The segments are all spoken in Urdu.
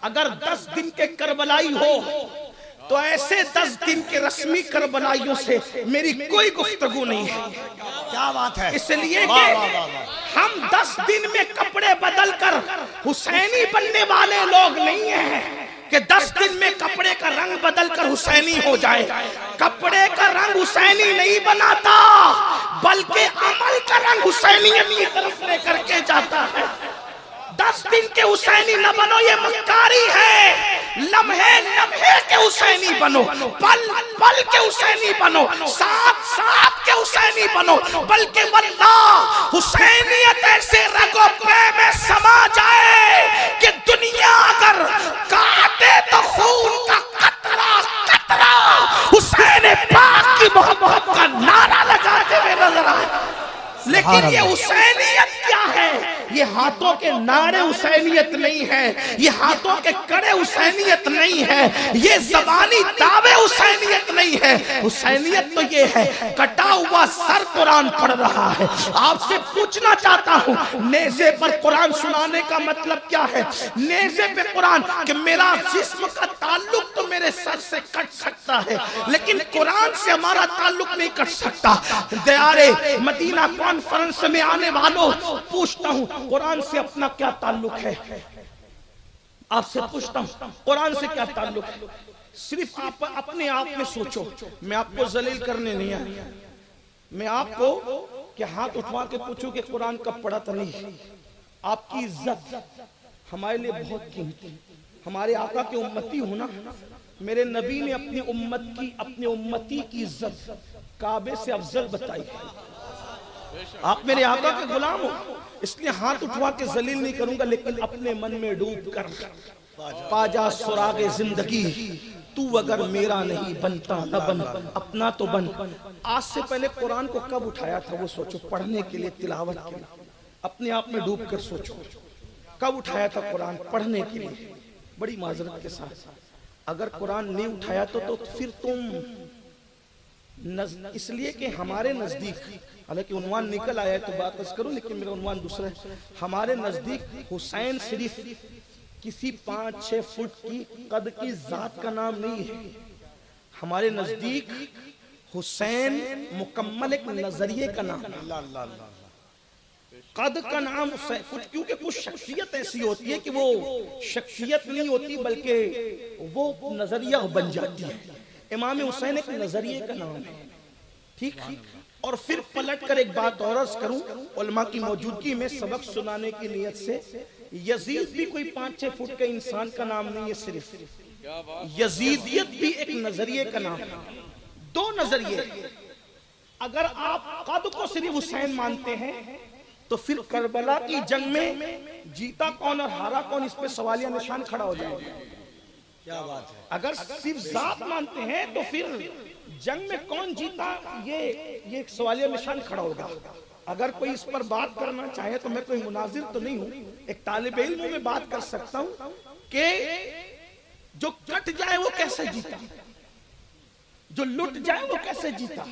اگر 10 دن کے کربلائی ہو تو ایسے 10 دن کے رسمی کربلائیوں سے میری کوئی گفتگو نہیں ہے. کیا بات ہے. اس لیے کہ ہم 10 دن میں کپڑے بدل کر حسینی بننے والے لوگ نہیں ہیں کہ 10 دن میں کپڑے کا رنگ بدل کر حسینی ہو جائے. کپڑے کا رنگ حسینی نہیں بناتا بلکہ عمل کا رنگ حسینیت کی طرف لے کر کے جاتا ہے. 10 دن کے حسینی نہ بنو، یہ مکاری ہے. لمحے لمحے کے حسینی بنو، پل پل کے حسینی بنو، ساتھ ساتھ کے حسینی بنو. بلکہ واللہ حسینیت ایسے رگو پے میں سما جائے کہ دنیا اگر کاٹے تو خون کا قطرہ قطرہ حسین پاک کی محبت کا نعرہ لگاتے ہوئے نظر آئے. لیکن یہ حسینیت کیا ہے؟ یہ ہاتھوں کے نعرے حسینیت نہیں ہے، یہ ہاتھوں کے کڑے حسینیت نہیں ہے، یہ زبانی دعوے حسینیت نہیں ہے. حسینیت تو یہ ہے کٹا ہوا سر قرآن پڑھ رہا ہے. آپ سے پوچھنا چاہتا ہوں نیزے پر قرآن سنانے کا مطلب کیا ہے؟ نیزے پہ قرآن کہ میرا جسم کا تعلق تو میرے سر سے کٹ سکتا ہے لیکن قرآن سے ہمارا تعلق نہیں کٹ سکتا. دیارے مدینہ کانفرنس میں آنے والوں پوچھتا ہوں قرآن سے اپنا کیا تعلق ہے؟ آپ سے پوچھتا ہوں قرآن سے کیا تعلق ہے؟ صرف آپ اپنے آپ میں سوچو. میں آپ کو ذلیل کرنے نہیں آیا، میں آپ کو کہ ہاتھ اٹھوا کے پوچھو کہ قرآن کب پڑھا تھا. نہیں، آپ کی عزت ہمارے لیے بہت قیمتی. ہمارے آقا کے امتی ہونا، میرے نبی نے اپنی امت کی اپنے امتی کی عزت کعبے سے افضل بتائی. آپ میرے آقا کے غلام ہو اس لیے ہاتھ اٹھوا کے ذلیل نہیں کروں گا لیکن اپنے من میں ڈوب کر پا جا سراغ زندگی. تو اگر میرا نہیں بنتا نہ بن، اپنا تو بن. آج سے پہلے قرآن کو کب اٹھایا تھا وہ سوچو، پڑھنے کے لیے، تلاوت کے لیے. اپنے آپ میں ڈوب کر سوچو کب اٹھایا تھا قرآن پڑھنے کے لیے. بڑی معذرت کے ساتھ اگر قرآن نہیں اٹھایا تو پھر تم اس لیے کہ ہمارے نزدیک، حالانکہ عنوان نکل آیا ہے تو بات اس کروں لیکن میرا عنوان دوسرا ہے. ہمارے نزدیک حسین صرف کسی 5-6 فٹ کی قد کی ذات کا نام نہیں ہے. ہمارے نزدیک حسین مکمل ایک نظریے کا نام ہے. قد کا نام کیونکہ کچھ شخصیت ایسی ہوتی ہے کہ وہ شخصیت نہیں ہوتی بلکہ وہ نظریہ بن جاتی ہے. امام حسین ایک نظریے کا نام ہے. ٹھیک. اور پھر پلٹ کر ایک بات اور عرض کروں علماء کی موجودگی میں سبق سنانے کی نیت سے، یزید بھی کوئی 5-6 فٹ کا انسان کا نام نہیں ہے. صرف یزیدیت بھی ایک نظریے کا نام ہے. 2 نظریے. اگر آپ قد کو صرف حسین مانتے ہیں تو پھر کربلا کی جنگ میں جیتا کون اور ہارا کون اس پہ سوالیہ نشان کھڑا ہو جائے گا. کیا بات ہے. اگر صرف ذات مانتے ہیں تو پھر جنگ میں کون جیتا یہ ایک سوالیہ نشان کھڑا ہوگا. اگر کوئی اس پر بات کرنا چاہے تو میں کوئی مناظر تو نہیں ہوں، ایک طالب علم میں بات کر سکتا ہوں کہ جو کٹ جائے وہ کیسے جیتا، جو لٹ جائے وہ کیسے جیتا،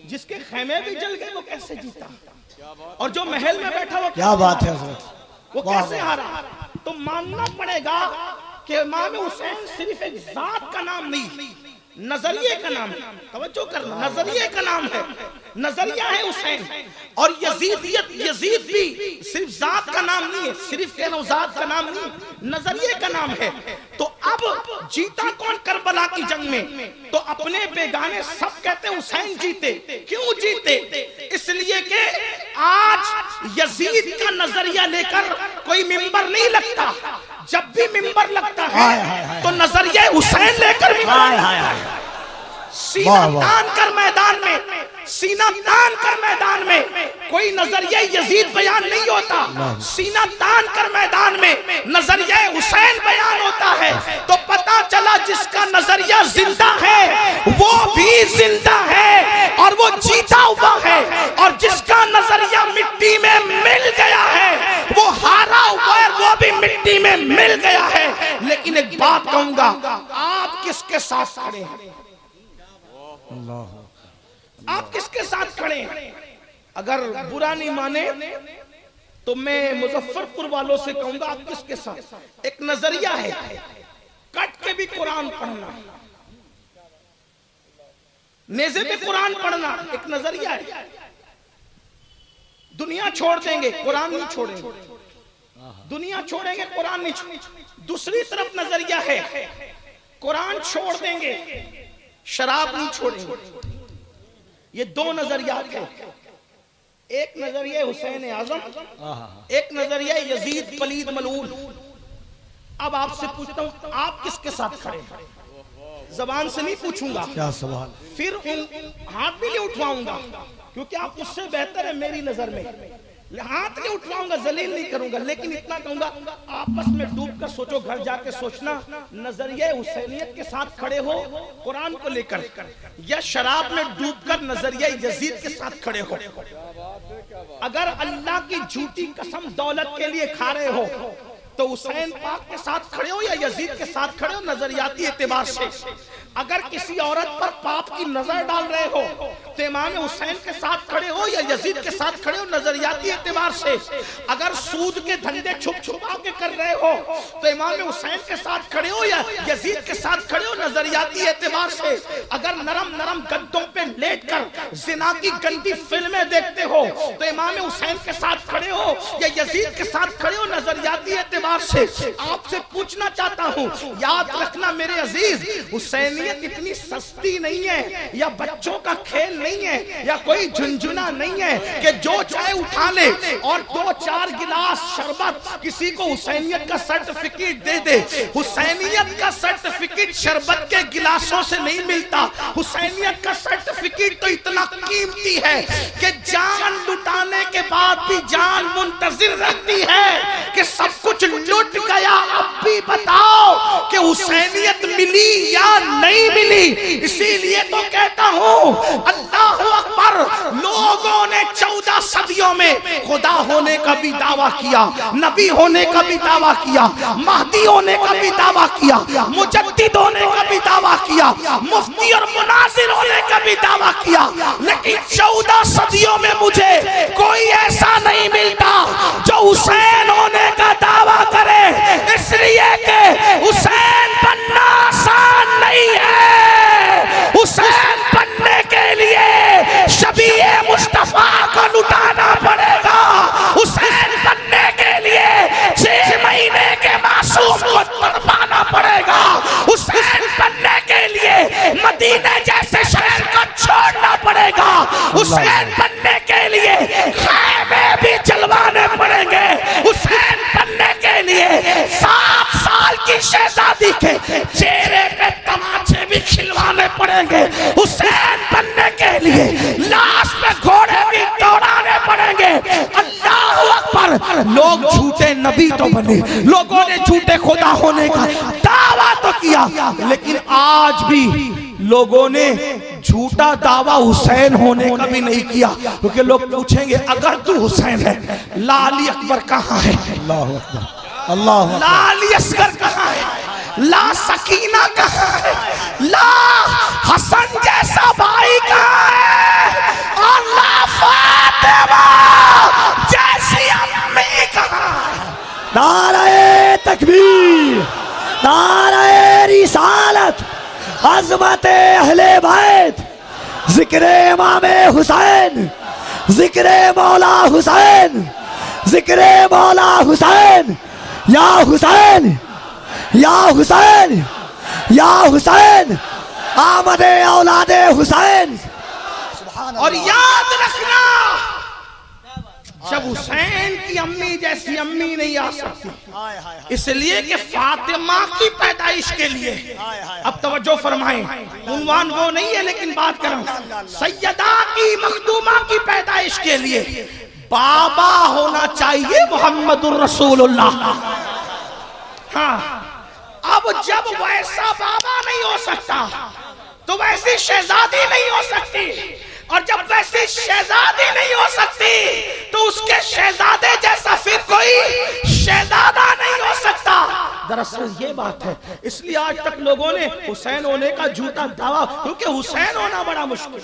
جس کے خیمے بھی جل گئے وہ کیسے جیتا، اور جو محل میں بیٹھا وہ کیا بات ہے حضرت، وہ کیسے ہارا. تو ماننا پڑے گا کہ امام حسین صرف ایک ذات کا نام نہیں، نظریے کا نام ہے. توجہ کرنا، نظریے کا نام ہے، نظریہ ہے حسین. اور یزید بھی صرف ذات کا نام نہیں ہے، صرف کہنا ذات کا نام نہیں، نظریے کا نام ہے. تو اب جیتا کون کربلا کی جنگ میں؟ تو اپنے بیگانے سب کہتے ہیں حسین جیتے. کیوں جیتے؟ اس لیے کہ آج یزید کا نظریہ لے کر کوئی منبر نہیں لگتا. جب بھی منبر لگتا ہے تو نظریہ حسین لے کر سینہ تان کر میدان میں، سینہ تان کر میدان میں کوئی نظریہ یزید بیان نہیں ہوتا. سینہ تان کر میدان میں نظریہ حسین بیان ہوتا ہے. تو پتا چلا جس کا نظریہ زندہ ہے وہ بھی زندہ ہے اور وہ جیتا ہوا ہے، اور جس کا نظریہ مٹی میں مل گیا ہے وہ ہارا ہوا ہے، وہ بھی مٹی میں مل گیا ہے. لیکن ایک بات کہوں گا، آپ کس کے ساتھ کھڑے ہیں؟ آپ کس کے ساتھ کھڑے ہیں؟ اگر برا نہیں مانے تو میں مظفر پور والوں سے کہوں گا آپ کس کے ساتھ؟ ایک نظریہ ہے کٹ کے بھی قرآن پڑھنا، نیزے پہ قرآن پڑھنا ایک نظریہ ہے. دنیا چھوڑ دیں گے قرآن نہیں چھوڑیں گے، دنیا چھوڑیں گے قرآن نہیں چھوڑیں گے. دوسری طرف نظریہ ہے قرآن چھوڑ دیں گے شراب نہیں چھوڑیں گے. یہ دو نظریات ہیں. ایک نظریہ حسین اعظم، ایک نظریہ یزید پلید ملعون. اب آپ سے پوچھتا ہوں آپ کس کے ساتھ کھڑے ہیں؟ زبان سے نہیں پوچھوں گا، کیا سوال، پھر ہاتھ بھی نہیں اٹھواؤں گا کیونکہ آپ اس سے بہتر ہے میری نظر میں. ہاتھ نہیں اٹھواؤں گا، ذلیل نہیں کروں گا، لیکن اتنا کہوں گا آپس میں ڈوب کر سوچو، گھر جا کے سوچنا نظریہ حسینیت کے ساتھ کھڑے ہو قرآن کو لے کر، یا شراب میں ڈوب کر نظریہ یزید کے ساتھ کھڑے ہو. اگر اللہ کی جھوٹی قسم دولت کے لیے کھا رہے ہو تو حسین پاک کے ساتھ کھڑے ہو یا یزید کے ساتھ کھڑے ہو نظریاتی اعتبار سے. اگر کسی عورت پر پاپ کی نظر ڈال رہے ہو تو امام حسین کے ساتھ کھڑے ہو یا یزید کے ساتھ کھڑے ہو نظریاتی اعتبار سے. اگر سود کے دھندے چھپ چھپا کے کر رہے ہو تو امام حسین کے ساتھ کھڑے ہو یا یزید کے ساتھ کھڑے ہو نظریاتی اعتبار سے. اگر نرم نرم گدوں پہ لیٹ کر زنا کی گندی فلمیں دیکھتے ہو تو امام حسین کے ساتھ کھڑے ہو یا یزید کے ساتھ کھڑے ہو نظریاتی اعتبار سے. آپ سے پوچھنا چاہتا ہوں، یاد رکھنا میرے عزیز، حسینیت اتنی سستی نہیں ہے یا بچوں کا کھیل نہیں ہے یا کوئی جھنجھنا نہیں ہے کہ جو چائے اٹھا لے اور 2-4 گلاس شربت کسی کو حسینیت کا سرٹیفکیٹ دے دے. حسینیت کا سرٹیفکیٹ شربت کے گلاسوں سے نہیں ملتا. حسینیت کا سرٹیفکیٹ تو اتنا قیمتی ہے کہ جان لٹانے کے بعد بھی جان منتظر رہتی ہے کہ سب کچھ لٹ گیا، اب بھی بتاؤ کہ حسینیت ملی یا نہیں ملی. اسی لیے تو کہتا ہوں اللہ اکبر. لوگوں نے 14 صدیوں میں خدا ہونے کا بھی دعویٰ کیا، نبی ہونے کا بھی دعویٰ کیا، مہدی ہونے کا بھی دعویٰ کیا، مجدد ہونے کا بھی دعویٰ کیا، مفتی اور مناظر ہونے کا بھی دعویٰ کیا، لیکن 14 صدیوں میں مجھے کوئی ایسا نہیں ملتا جو حسین ہونے کا دعویٰ کرے. اس لیے کہ حسین بننا آسان نہیں ہے. حسین بننے کے لیے شبیہ مصطفیٰ کو لٹانا پڑے گا. حسین بننے کے لیے 6 مہینے کے معصوم کو قربانا پڑے گا. حسین بننے کے لیے مدینہ جیسے شہر کو چھوڑنا پڑے گا. حسین بننے کے لیے خیمے بھی جلوانے پڑیں گے. حسین بننے کے لیے 7 سال کی شہزادی کے چہرے پہ تماچے بھی کھلوانے پڑیں گے. حسین بننے کے لیے لاش پہ گھوڑے بھی دوڑانے پڑیں گے. اللہ اکبر. لوگ جھوٹے نبی تو بنے، لوگوں نے جھوٹے خدا ہونے کا دعویٰ تو کیا، لیکن آج بھی لوگوں نے جھوٹا دعویٰ حسین ہونے کا بھی نہیں کیا. کیونکہ لوگ پوچھیں گے اگر تو حسین ہے لا علی اکبر کہاں ہے؟ اللہ اکبر، اللہ اکبر. لا علی اصغر کہاں ہے؟ لا سکینہ کہاں ہے؟ لا حسن جیسا بھائی کہاں ہے؟ اور لا فاطمہ جیسی امی کہاں ہے؟ نعرہ تکبیر، نعرہ رسالت، عظمت اہل بیت، ذکر امام حسین، ذکر مولا حسین، ذکر مولا حسین. یا حسین، یا حسین، یا حسین، آمد اولاد حسین. اور یاد رکھنا جب حسین کی امی جیسی امی نہیں آ سکتی، اس لیے کہ فاطمہ کی پیدائش کے لیے، اب توجہ فرمائیں، عنوان وہ نہیں ہے لیکن بات کروں، سیدہ کی مخدومہ کی پیدائش کے لیے بابا ہونا چاہیے محمد الرسول اللہ. ہاں اب جب ویسا بابا نہیں ہو سکتا تو ویسی شہزادی نہیں ہو سکتی، اور جب ویسی شہزادی نہیں ہو سکتی تو اس کے شہزادے جیسا پھر کوئی شہزادہ نہیں ہو سکتا. دراصل یہ بات ہے. اس لیے آج تک لوگوں نے حسین ہونے کا جھوٹا دعویٰ، کیونکہ حسین ہونا بڑا مشکل،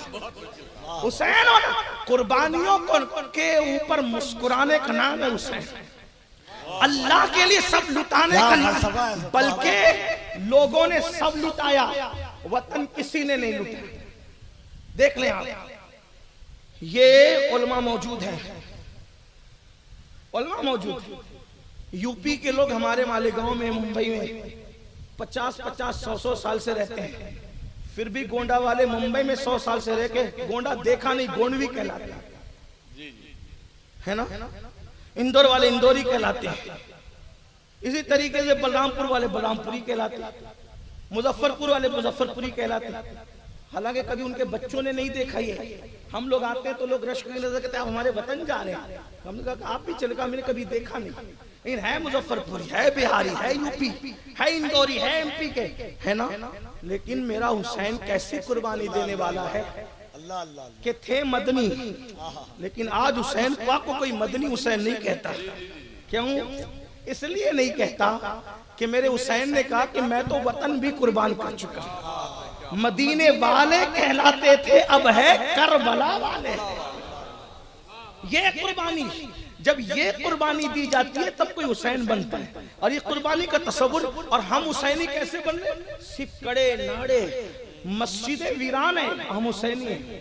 حسین ہونا قربانیوں کے اوپر مسکرانے کا نام ہے حسین، اللہ کے لیے سب لٹانے کا نام، بلکہ لوگوں نے سب لٹایا، وطن کسی نے نہیں لٹایا۔ دیکھ لیں آپ، یہ علماء موجود ہیں، علماء موجود ہیں، یو پی کے لوگ ہمارے مالیگاؤں میں، ممبئی میں 50-50 100 سال سے رہتے ہیں، پھر بھی گونڈا والے ممبئی میں 100 سال سے رہ کے گونڈا دیکھا نہیں، گونڈوی کہلاتے ہیں، ہے نا؟ اندور والے اندوری کہلاتے ہیں، اسی طریقے سے بلرام پور والے بلرام پوری کہلاتے ہیں، مظفر پور والے مظفر پوری کہلاتے ہیں، حالانکہ کبھی ان کے بچوں نے نہیں دیکھا یہ۔ ہم لوگ آتے ہیں تو لوگ رشک کی نظر کہتے ہیں آپ ہمارے وطن جا رہے ہیں، ہم نے کہا کہ آپ بھی چلے گا، میں نے کبھی دیکھا نہیں، لیکن ہے مظفر پوری، ہے بہاری، ہے یو پی، ہے اندوری، ہے ایم پی کے، ہے نا؟ لیکن میرا حسین کیسے قربانی دینے والا ہے کہ تھے مدنی، لیکن آج حسین پاک کو کوئی مدنی حسین نہیں کہتا۔ کیوں؟ اس لیے نہیں کہتا کہ میرے حسین نے کہا کہ میں تو وطن بھی قربان کر چکا، مدینے والے کہلاتے تھے، اب ہے کربلا والے۔ یہ قربانی، جب یہ قربانی دی جاتی ہے تب کوئی حسین بنتا ہے، اور یہ قربانی کا تصور۔ اور ہم حسینی کیسے بن رہے؟ سکڑے ناڑے، مسجد ویران ہے، ہم حسینی ہیں۔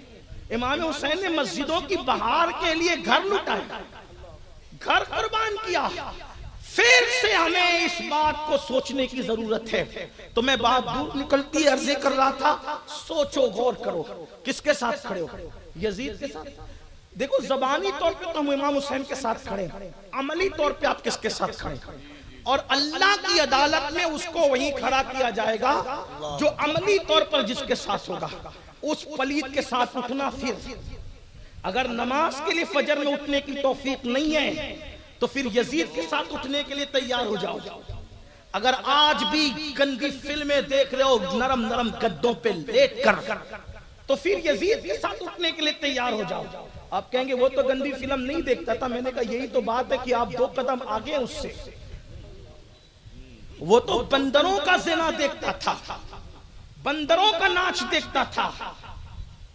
امام حسین نے مسجدوں کی بہار کے لیے گھر لٹائے، گھر قربان کیا۔ پھر سے ہمیں اس بات کو سوچنے کی ضرورت ہے۔ تو میں بات دور نکلتی عرض کر رہا تھا، سوچو غور کرو، کس کے ساتھ کھڑے ہو؟ یزید کے ساتھ؟ دیکھو زبانی طور پہ تو ہم امام حسین کے ساتھ کھڑے ہیں، عملی طور پہ آپ کس کے ساتھ کھڑے ہیں؟ اور اللہ کی عدالت میں اس کو وہیں کھڑا کیا جائے گا جو عملی طور پر جس کے ساتھ ہوگا۔ اس پلید کے ساتھ اٹھنا، پھر اگر نماز کے لیے فجر میں اٹھنے کی توفیق نہیں ہے تو پھر یزید کے ساتھ اٹھنے کے لیے تیار ہو جاؤ۔ اگر آج بھی گندی فلمیں دیکھ رہے ہو نرم نرم گدوں پہ لیٹ کر، تو پھر یزید کے ساتھ اٹھنے کے لیے تیار ہو جاؤ۔ آپ کہیں گے وہ تو گندی فلم نہیں دیکھتا تھا، میں نے کہا یہی تو بات ہے کہ آپ 2 قدم آگے ہیں اس سے۔ وہ تو بندروں کا زنا دیکھتا تھا، بندروں کا ناچ دیکھتا تھا،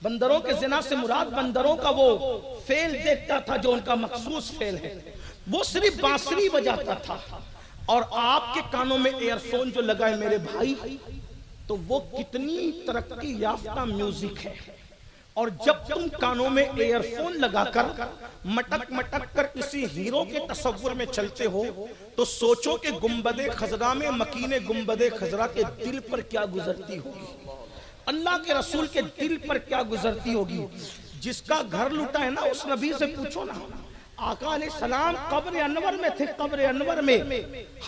بندروں کے زنا سے مراد بندروں کا وہ فعل دیکھتا تھا جو ان کا مخصوص فعل ہے۔ وہ صرف بانسری بجاتا تھا، اور آپ کے کانوں میں ایئر فون جو لگا ہے میرے بھائی، تو وہ کتنی ترقی یافتہ میوزک ہے۔ اور جب تم کانوں میں ایئر فون لگا کر مٹک مٹک کر کسی ہیرو کے تصور میں چلتے ہو تو سوچو کہ گنبد خضرا میں مکین گنبد خضرا کے دل پر کیا گزرتی ہوگی، اللہ کے رسول کے دل پر کیا گزرتی ہوگی۔ جس کا گھر لوٹا ہے نا، اس نبی سے پوچھو نا، آقا علیہ السلام قبر انور میں تھے، قبر انور میں۔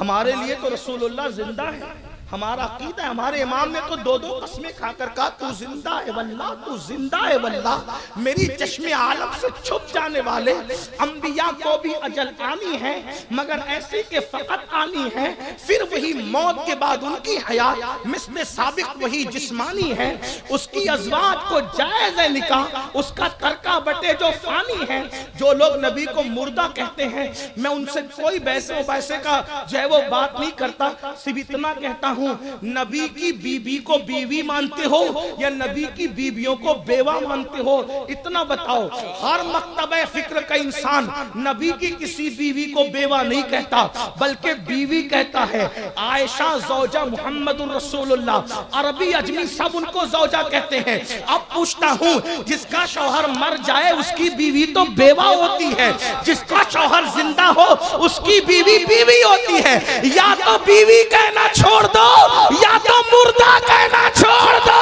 ہمارے لیے تو رسول اللہ زندہ ہے، ہمارا عقیدہ ہے، ہمارے امام نے تو 2 قسمیں کھا کر کہا تو زندہ ہے واللہ، تو زندہ ہے واللہ۔ میری چشم عالم سے چھپ جانے والے انبیاء کو بھی اجل آنی ہے، مگر ایسی کہ فقط آنی ہے، پھر وہی موت کے بعد ان کی حیات مثل سابق وہی جسمانی ہے۔ اس کی ازواج کو جائز ہے نکاح، اس کا ترکہ بٹے جو فانی ہے۔ جو لوگ نبی کو مردہ کہتے ہیں، میں ان سے کوئی بحث و بحثے کا جو ہے وہ بات نہیں کرتا، صرف اتنا کہتا ہوں نبی کی بیوی کو بیوی مانتے ہو یا نبی کی بیویوں کو بیوہ مانتے ہو؟ اتنا بتاؤ۔ ہر مکتبہ فکر کا انسان نبی کی کسی بیوی کو بیوہ نہیں کہتا بلکہ بیوی کہتا ہے۔ عائشہ زوجہ محمد الرسول اللہ، عربی اجمی سب ان کو زوجہ کہتے ہیں۔ اب پوچھتا ہوں، جس کا شوہر مر جائے اس کی بیوی تو بیوہ ہوتی ہے، جس کا شوہر زندہ ہو اس کی بیوی بیوی ہوتی ہے۔ یا تو بیوی کہنا چھوڑ دو یا تو مردہ کہنا چھوڑ دو۔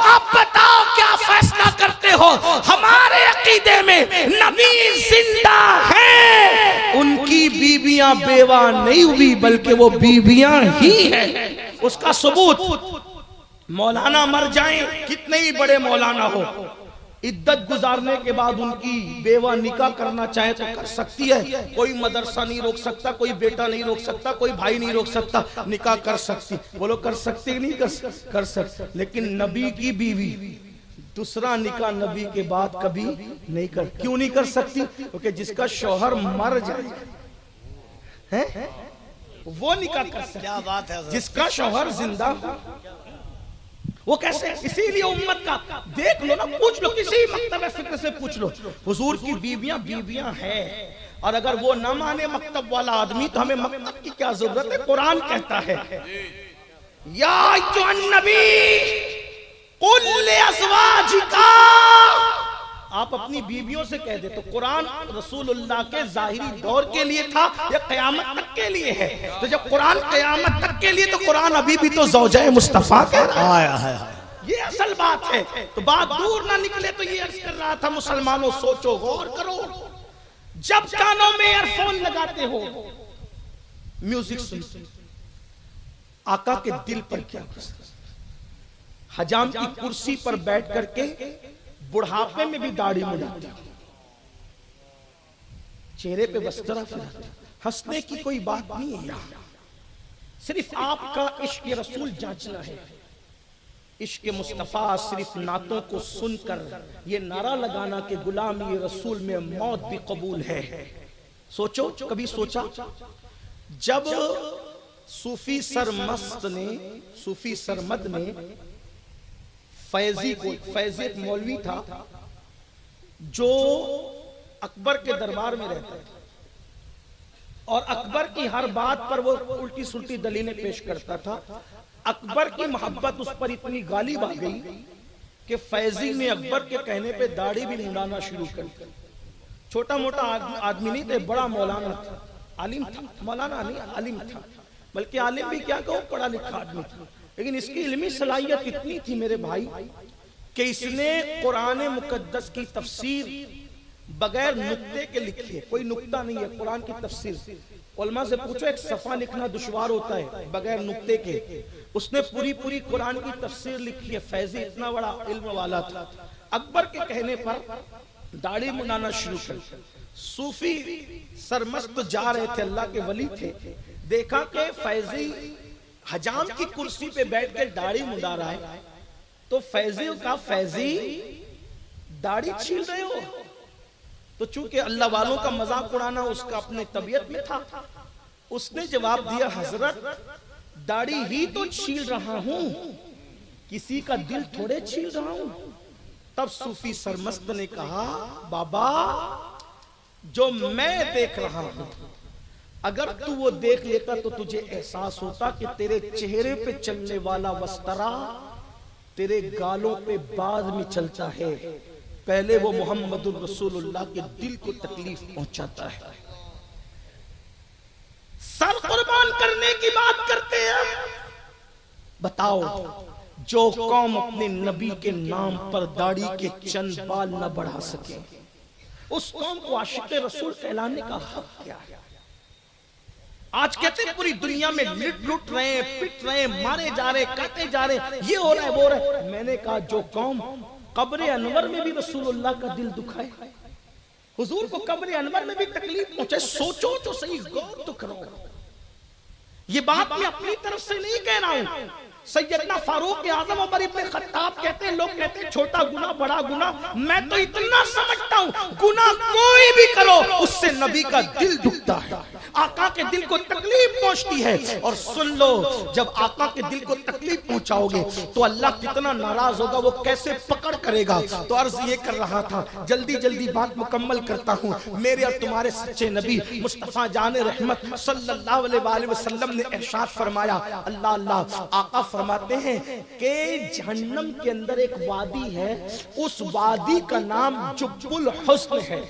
اب بتاؤ کیا فیصلہ کرتے ہو؟ ہمارے عقیدے میں نبی زندہ ہیں، ان کی بیویاں بیوہ نہیں ہوئی بلکہ وہ بیویاں ہی ہیں۔ اس کا ثبوت مولانا مر جائیں، کتنے ہی بڑے مولانا ہو، عدت گزارنے کے بعد ان کی بیوہ نکاح کرنا چاہے تو کر سکتی ہے، کوئی مدرسہ نہیں روک سکتا، کوئی بیٹا نہیں روک سکتا، کوئی بھائی نہیں روک سکتا، نکاح کر سکتی۔ بولو کر سکتے کہ نہیں کر سکتے؟ لیکن نبی کی بیوی دوسرا نکاح نبی کے بعد کبھی نہیں کر۔ کیوں نہیں کر سکتی؟ کیونکہ جس کا شوہر مر جائے وہ نکاح کر سکتی، جس کا شوہر زندہ ہو وہ کیسے؟ اسی لیے امت کا دیکھ لو نا، پوچھ لو کسی مکتب فکر سے پوچھ لو، حضور کی بیویاں بیویاں ہیں، اور اگر وہ نہ مانے مکتب والا آدمی تو ہمیں مکتب کی کیا ضرورت ہے؟ قرآن کہتا ہے یا ایھا النبی قل لازواجکا، آپ اپنی بیویوں سے کہہ دے۔ تو قرآن رسول اللہ کے ظاہری دور کے لیے تھا یا قیامت تک کے لیے ہے؟ تو جب قرآن قیامت تک کے لیے تو قرآن ابھی بھی تو زوجہ مصطفیٰ کہہ رہا ہے۔ یہ اصل بات ہے۔ تو بات دور نہ نکلے تو یہ عرض کر رہا تھا مسلمانوں، سوچو، غور کرو، جب کانوں میں ایئر فون لگاتے ہو، میوزک سنتے، آقا کے دل پر کیا گزرا؟ حجام کی کرسی پر بیٹھ کر کے بڑھاپے میں بھی داڑھی مڈاتے، چہرے پہ بسترا پھراتے، ہنسنے کی کوئی بات نہیں ہے یہاں، صرف آپ کا عشق رسول جانچنا ہے۔ عشق مصطفیٰ صرف نعتوں کو سن کر یہ نعرہ لگانا کہ غلامی رسول میں موت بھی قبول ہے۔ سوچو، کبھی سوچا جب صوفی سرمد نے فیضی کو، فیضی ایک مولوی تھا جو اکبر کے دربار میں رہتا تھا اور اکبر کی ہر بات پر وہ الٹی سلٹی دلیلیں پیش کرتا تھا، اکبر کی محبت اس پر اتنی غالب آ گئی کہ فیضی نے اکبر کے کہنے پہ داڑھی بھی منڈانا شروع کر دی۔ چھوٹا موٹا آدمی نہیں تھا، بڑا مولانا تھا، عالم تھا، مولانا نہیں عالم تھا، بلکہ عالم بھی کیا کہو، پڑھا لکھا آدمی تھا، لیکن اس کی علمی صلاحیت اتنی تھی میرے بھائی کہ اس نے قرآن مقدس کی تفسیر بغیر نقطے کے لکھی ہے، کوئی نقطہ نہیں ہے قرآن کی تفسیر۔ علماء سے پوچھو ایک صفحہ لکھنا دشوار ہوتا ہے بغیر نقطے کے، اس نے پوری قرآن کی تفسیر لکھی ہے۔ فیضی اتنا بڑا علم والا تھا، اکبر کے کہنے پر داڑھی منڈانا شروع کر۔ صوفی سرمست جا رہے تھے، اللہ کے ولی تھے، دیکھا کہ فیضی حجام کی کرسی پہ بیٹھ کے داڑھی منڈا رہا ہے، تو فیضی کا فیضی داڑھی چھیل رہے ہو؟ تو چونکہ اللہ والوں کا مذاق اڑانا اس کا اپنے طبیعت میں تھا، اس نے جواب دیا حضرت داڑھی ہی تو چھیل رہا ہوں، کسی کا دل تھوڑے چھیل رہا ہوں۔ تب صوفی سرمست نے کہا بابا جو میں دیکھ رہا ہوں اگر تو وہ دیکھ لیتا تو تجھے احساس ہوتا کہ تیرے چہرے پہ چلنے والا وسترا تیرے گالوں پہ بعد میں چلتا ہے، پہلے وہ محمد الرسول اللہ کے دل کو تکلیف پہنچاتا ہے۔ سر قربان کرنے کی بات کرتے ہیں، بتاؤ جو قوم اپنے نبی کے نام پر داڑھی کے چند بال نہ بڑھا سکے، اس قوم کو عاشق رسول کہلانے کا حق کیا ہے؟ آج کہتے ہیں پوری دنیا میں لٹ رہے ہیں، پٹ رہے ہیں، مارے جا رہے ہیں، کاٹے جا رہے ہیں، یہ ہو رہا ہے وہ ہو رہا ہے۔ میں نے کہا جو قوم قبر انور میں بھی رسول اللہ کا دل دکھائے، حضور کو قبر انور میں بھی تکلیف پہنچے، سوچو تو صحیح، غور تو کرو۔ یہ بات میں اپنی طرف سے نہیں کہہ رہا ہوں، سیدنا فاروق اعظم عمر ابن خطاب کہتے ہیں، لوگ کہتے ہیں چھوٹا گناہ بڑا گناہ، میں تو اتنا سمجھتا ہوں گناہ کوئی بھی کرو اس سے نبی کا دل دکھتا ہے، آقا کے دل کو تکلیف پہنچتی ہے۔ اور سن لو جب آقا کے دل کو تکلیف پہنچاؤ گے تو اللہ کتنا ناراض ہوگا، وہ کیسے پکڑ کرے گا۔ تو عرض یہ کر رہا تھا، جلدی بات مکمل کرتا ہوں۔ میرے اور تمہارے سچے نبی مصطفیٰ جان رحمت صلی اللہ علیہ وآلہ وسلم نے ارشاد فرمایا، اللہ آقا فرماتے ہیں کہ جہنم کے اندر ایک وادی ہے، اس وادی کا نام جب الحزن ہے،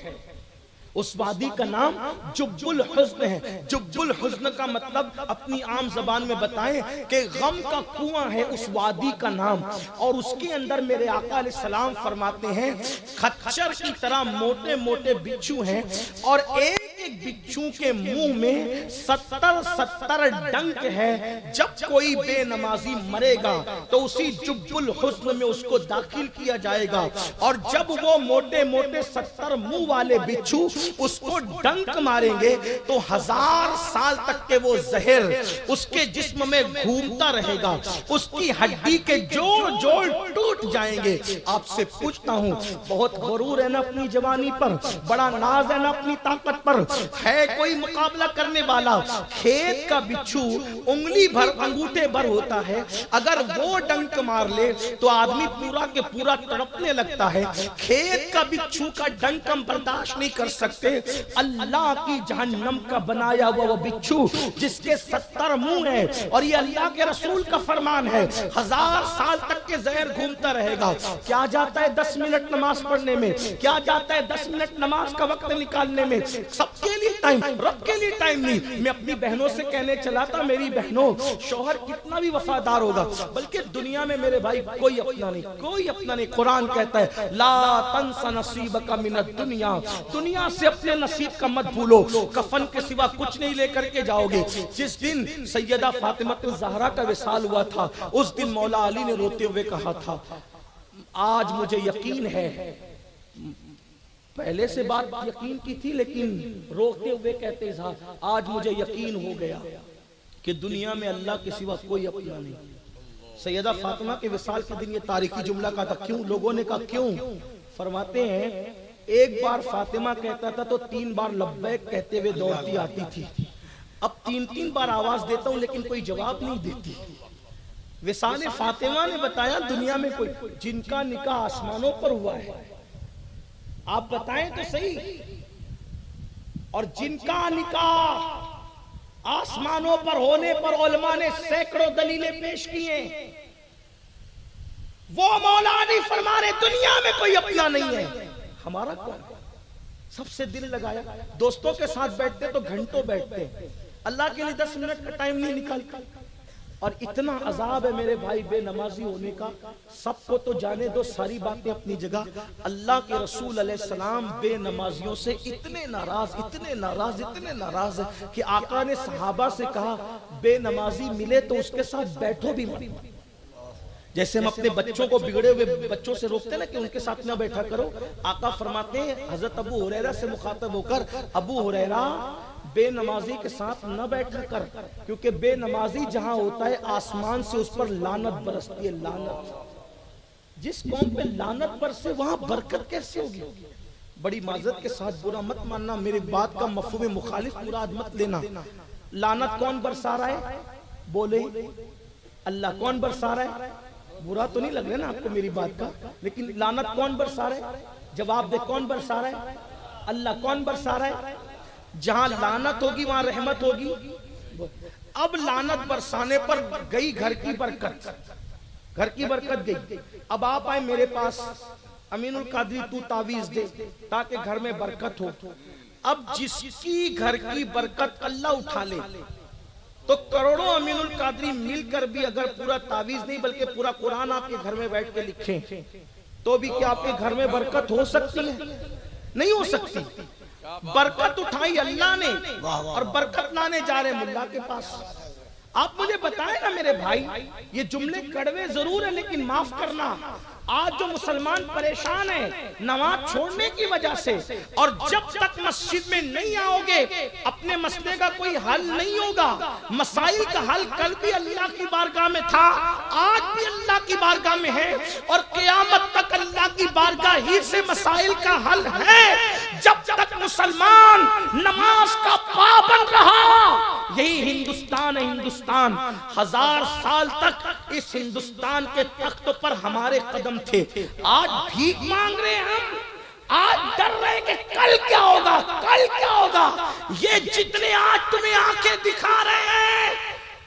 اس وادی کا نام جب الحزن ہے۔ جب الحزن کا مطلب اپنی عام زبان میں بتائیں کہ غم کا کنواں ہے اس وادی کا نام، اور اس کے اندر میرے آقا علیہ السلام فرماتے ہیں خچر کی طرح موٹے موٹے بچھو ہیں، اور ایک بچھو کے منہ میں 70 ڈنک ہے۔ جب کوئی بے نمازی مرے گا تو اسی جب الحزن میں اس کو داخل کیا جائے گا، اور جب وہ موٹے موٹے 70 منہ والے بچھو اس کو ڈنک ماریں گے تو 1000 سال تک کے وہ زہر اس کے جسم میں گھومتا رہے گا، اس کی ہڈی کے جوڑ ٹوٹ جائیں گے۔ آپ سے پوچھتا ہوں، بہت غرور ہے نا اپنی جوانی پر، بڑا ناز ہے نا اپنی طاقت پر، ہے کوئی مقابلہ کرنے والا؟ کھیت کا بچھو انگلی بھر انگوٹھے بھر ہوتا ہے، اگر وہ ڈنک مار لے تو آدمی پورا کے پورا تڑپنے لگتا ہے۔ کھیت کا بچھو کا ڈنک ہم برداشت نہیں کر سکتے، اللہ کی جہنم کا بنایا ہوا وہ بچھو جس کے 70 منہ ہیں، اور یہ اللہ کے رسول کا فرمان ہے 1000 سال تک کے زہر گھومتا رہے گا۔ کیا جاتا ہے 10 منٹ نماز پڑھنے میں، کیا جاتا ہے 10 منٹ نماز کا وقت نکالنے میں، سب کے لیے ٹائم، رب کے لیے ٹائم نہیں۔ میں اپنی بہنوں سے کہنے چلا تھا، میری بہنوں شوہر کتنا بھی وفادار ہوگا بلکہ دنیا میں میرے بھائی کوئی اپنا نہیں، کوئی اپنا نہیں۔ قرآن کہتا ہے لا تنس نصیبک من الدنیا، دنیا سے اپنے نصیب کا مت بھولو، کفن کے سوا کچھ نہیں لے کر کے جاؤ گے۔ جس دن سیدہ فاطمہ الزہرا کا وصال ہوا تھا اس دن مولا علی نے روتے ہوئے کہا تھا آج مجھے یقین ہے، پہلے سے بات یقین کی تھی لیکن روتے ہوئے کہتے تھا آج مجھے یقین ہو گیا کہ دنیا میں اللہ کے سوا کوئی اپنا نہیں۔ سیدہ فاطمہ کے وصال کے دن یہ تاریخی جملہ کہا تھا، کیوں؟ لوگوں نے کہا کیوں؟ فرماتے ہیں ایک بار فاطمہ کہتا تھا تو 3 بار لبیک کہتے ہوئے دوڑتی آتی تھی، اب 3 بار آواز دیتا ہوں لیکن کوئی جواب نہیں دیتی۔ وصال فاطمہ نے بتایا دنیا میں کوئی جن کا نکاح آسمانوں پر ہوا ہے، آپ بتائیں تو صحیح، اور جن کا نکاح آسمانوں پر ہونے پر علماء نے سینکڑوں دلیلیں پیش کی ہیں، وہ مولا علی فرما رہے دنیا میں کوئی اپنا نہیں ہے، ہمارا کون؟ سب سے دل لگایا، دوستوں کے ساتھ بیٹھتے تو گھنٹوں بیٹھتے، اللہ کے لیے 10 منٹ کا ٹائم نہیں نکالتا۔ اور اتنا عذاب ہے میرے بھائی بے نمازی ہونے کا، سب کو تو جانے دو، ساری باتیں اپنی جگہ۔ اللہ کے رسول علیہ السلام بے نمازیوں سے اتنے ناراض ہے کہ آقا نے صحابہ سے کہا بے نمازی ملے تو اس کے ساتھ بیٹھو بھی مت۔ جیسے ہم اپنے بچوں کو بگڑے ہوئے بچوں سے روکتے ہیں نا کہ ان کے ساتھ نہ بیٹھا کرو، آقا فرماتے ہیں حضرت ابو ہریرہ سے مخاطب ہو کر ابو ہریرہ بے نمازی کے ساتھ نہ بیٹھا کر، کیونکہ بے نمازی جہاں ہوتا ہے آسمان سے اس پر لعنت برستی ہے، لعنت۔ جس قوم پہ لعنت برسے وہاں برکت کیسے ہوگی؟ بڑی معذرت کے ساتھ برا مت ماننا، میری بات کا مفہوم مخالف مراد مت لینا۔ لعنت کون برسا رہا ہے؟ بولے اللہ۔ کون برسا رہا ہے؟ برا تو نہیں لگ رہا نا آپ کو میری بات کا، لیکن لعنت کون برسا رہا ہے؟ جواب دے، کون برسا رہا ہے؟ اللہ۔ کون برسا رہا ہے؟ جہاں لعنت ہوگی وہاں رحمت ہوگی۔ اب لعنت برسانے پر گئی گھر کی برکت، گھر کی برکت گئی۔ اب آپ آئے میرے پاس، امین القادری تو تعویذ دے تاکہ گھر میں برکت ہو۔ اب جس کی گھر کی برکت اللہ اٹھا لے تو کروڑوں امین القادری مل کر بھی اگر پورا تعویذ نہیں بلکہ پورا قرآن آپ کے گھر میں بیٹھ کے لکھیں تو بھی کیا آپ کے گھر میں برکت ہو سکتی ہے؟ نہیں ہو سکتی۔ برکت اٹھائی اللہ نے اور برکت لانے جا رہے ملا کے پاس۔ آپ مجھے بتائیں نا میرے بھائی، یہ جملے کڑوے ضرور ہیں لیکن معاف کرنا، آج جو مسلمان پریشان ہیں نماز چھوڑنے کی وجہ سے، اور جب تک مسجد میں نہیں آؤ گے اپنے مسئلے کا کوئی حل نہیں ہوگا۔ مسائل کا حل کل بھی اللہ کی بارگاہ میں تھا، آج بھی اللہ کی بارگاہ میں ہے، اور قیامت تک اللہ کی بارگاہ ہی سے مسائل کا حل ہے۔ جب تک مسلمان نماز کا پابند رہا، یہی ہندوستان ہے ہندوستان۔ 1000 سال تک اس ہندوستان کے تخت پر ہمارے قدم تھے، آج بھیک مانگ رہے ہیں ہم، آج ڈر رہے کہ کل کیا ہوگا، کل کیا ہوگا۔ یہ جتنے آج تمہیں آنکھیں دکھا رہے ہیں،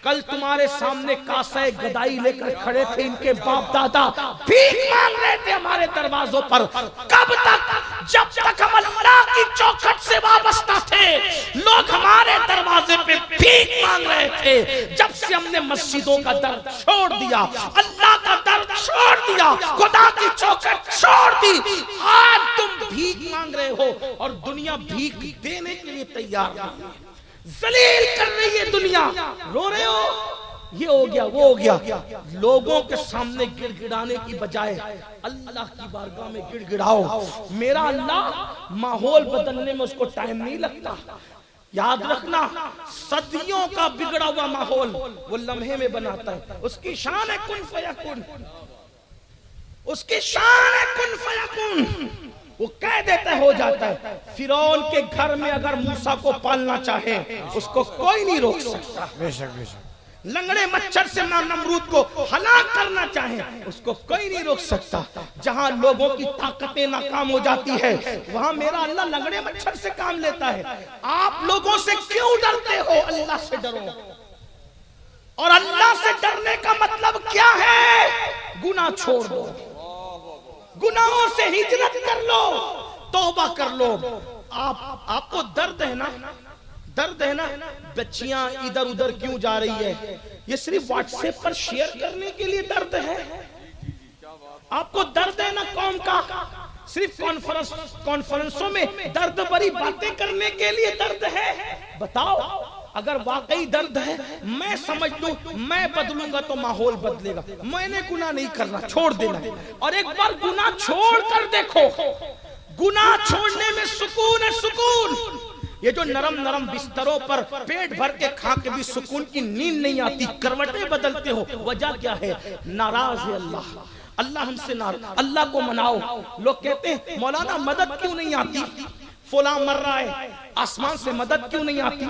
کل تمہارے سامنے کاسہ گدائی لے کر کھڑے تھے، ان کے باپ دادا بھیک مانگ رہے تھے ہمارے دروازوں پر۔ کب تک؟ جب تک ہم اللہ کی چوکھٹ سے وابستہ تھے لوگ ہمارے دروازے پہ بھیک مانگ رہے تھے۔ جب سے ہم نے مسجدوں کا در چھوڑ دیا، اللہ کا در چھوڑ دیا، خدا کی چوکھٹ چھوڑ دی، آج تم بھیک مانگ رہے ہو اور دنیا بھیک دینے کے لیے تیار نہیں ہے، ذلیل کر رہی ہے دنیا۔ رو رہے ہو یہ ہو گیا وہ ہو گیا، لوگوں کے سامنے گڑ گڑانے کی بجائے اللہ کی بارگاہ میں گڑ گڑاؤ۔ میرا اللہ ماحول بدلنے میں اس کو ٹائم نہیں لگتا، یاد رکھنا، صدیوں کا بگڑا ہوا ماحول وہ لمحے میں بناتا ہے۔ اس کی شان ہے کن فیکن، اس کی شان ہے کن فیکن۔ وہ کہہ دیتا ہو جاتا ہے. فرعون کے گھر میں اگر موسیٰ کو پالنا چاہے اس کو کوئی نہیں روک سکتا. بے شک بے شک. لنگڑے مچھر سے نمرود کو ہلاک کرنا چاہے اس کو کوئی نہیں روک سکتا. جہاں لوگوں کی طاقتیں ناکام ہو جاتی ہے وہاں میرا اللہ لنگڑے مچھر سے کام لیتا ہے. آپ لوگوں سے کیوں ڈرتے ہو؟ اللہ سے ڈرو. اور اللہ سے ڈرنے کا مطلب کیا ہے؟ گناہ چھوڑ دو، گناہوں سے ہجرت کر لو، توبہ کر لو. آپ کو درد ہے نا، درد ہے نا بچیاں ادھر ادھر کیوں جا رہی ہے؟ یہ صرف واٹس ایپ پر شیئر کرنے کے لیے درد ہے. آپ کو درد ہے نا قوم کا، صرف کانفرنسوں میں درد بھری باتیں کرنے کے لیے درد ہے. بتاؤ اگر واقعی درد ہے میں سمجھ لوں میں بدلوں گا تو ماحول بدلے گا. میں نے گناہ نہیں کرنا، چھوڑ دینا. اور ایک بار گناہ چھوڑ کر دیکھو، گناہ چھوڑنے میں سکون ہے، سکون. یہ جو نرم نرم بستروں پر پیٹ بھر کے کھا کے بھی سکون کی نیند نہیں آتی، کروٹیں بدلتے ہو، وجہ کیا ہے؟ ناراض ہے اللہ. اللہ ہم سے ناراض. اللہ کو مناؤ. لوگ کہتے ہیں مولانا مدد کیوں نہیں آتی؟ فلاں مر رہا ہے، آسمان سے مدد کیوں نہیں آتی؟